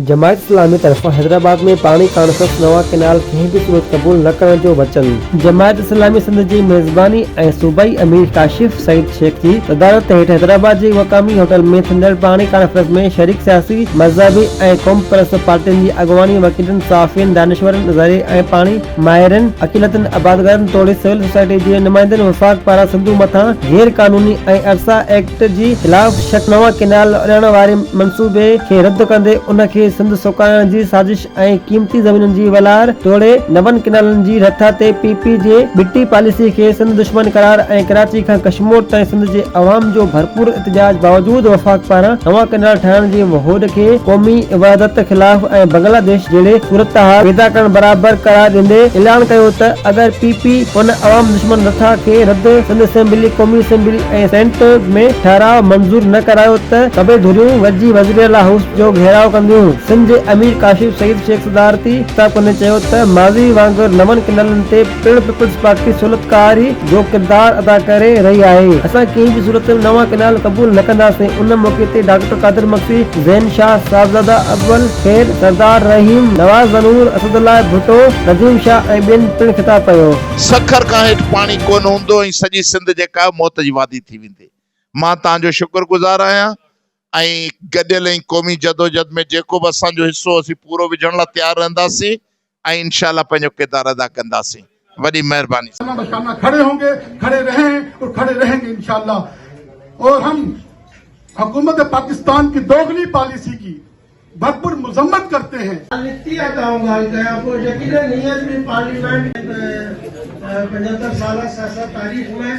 जमायत इस्लामी तरफ़ां हैदराबाद में पानी कॉन्फ्रेंस नवा कैनाल कंहिं भी सूरत क़बूल न करण जो वचन। जमायत इस्लामी सिंध जी मेज़बानी ऐं सूबाई अमीर काशिफ सईद शेख जी सदारत हेठि हैदराबाद जी मक़ामी होटल में थींदड़ पानी कॉन्फ्रेंस में शरीक सियासी मज़हबी ऐं क़ौम परस्त पार्टियुनि जी अॻुवानी वकीलनि साफ़ियनि दानिशवरनि ज़रिए ऐं पाणी माहिरनि अक़ीलतनि आबादगारनि तोड़े सिविल सोसाइटी जे नुमाइंदनि वफ़ाक़ पारां सिंधु मथां गैर क़ानूनी ऐं अरसा एक्ट जी ख़िलाफ़ शक नवा कैनाल ॾियण वारे मंसूबे खे रद्द कंदे उन खे सिंध सुकाइण जी साज़िश ऐं क़ीमती ज़मीनुनि जी वलार तोड़े नवनि कैनालनि जी रथा ते पीपी जे बिटी पॉलिसी खे सिंध दुश्मन करार ऐं कराची खां कश्मीर ताईं सिंध जे अवाम जो भरपूर एहतजाज बावजूदि वफ़ाक़ पारां नवां कैनाल ठाहिण जी होड़ खे क़ौमी इबादत ख़िलाफ़ ऐं बांग्लादेश जहिड़े सूरतहाल पैदा करण बराबर करार ॾींदे ऐलान कयो त अगरि पीपी उन अवाम दुश्मन रथा खे रद्द सिंध असेंबली क़ौमी असेंबली ऐं सेनेट में ठहराव मंज़ूर न करायो त सभई धुरियूं गॾिजी वज़ीर आला हाउस जो घेराव कंदियूं। सिंध जे अमीर काशिफ सईद शेख सदारती ख़िताब कंदे चयो त माज़ी वांगुरु नवनि कैनालनि ते पिण पीपल्स पार्टी सहूलियतकारी जो किरदार अदा करे रही आहे। असां कंहिं बि सूरत में नवां कैनाल क़बूल न कंदासीं। उन मौक़े ते डॉक्टर कादिर मक्सी, ज़ैन शाह, साहबज़ादा अव्वल खैर, सरदार रहीम, नवाज़ नूर, असदुल्लाह भुट्टो, नज़ीम शाह ऐं ॿियनि पिण ख़िताब कयो। सखर खां हेठि पाणी कोन हूंदो ऐं सॼी सिंध जेका मौत जी वादी थी वेंदी। मां तव्हांजो शुक्रगुज़ार आहियां ऐं गॾियल ऐं क़ौमी जदोजहद में जेको बि असांजो हिसो असीं पूरो विझण लाइ तयारु रहंदासीं ऐं इंशाअल्लाह पंहिंजो किरदार अदा कंदासीं। वॾी महिरबानी। खड़े होंगे, खड़े रहें और खड़े रहेंगे इंशाअल्लाह। और हम हुकूमत पाकिस्तान की दोगली पॉलिसी की भरपूर मजम्मत करते हैं। पार्लियामेंट 75 साल तारीख में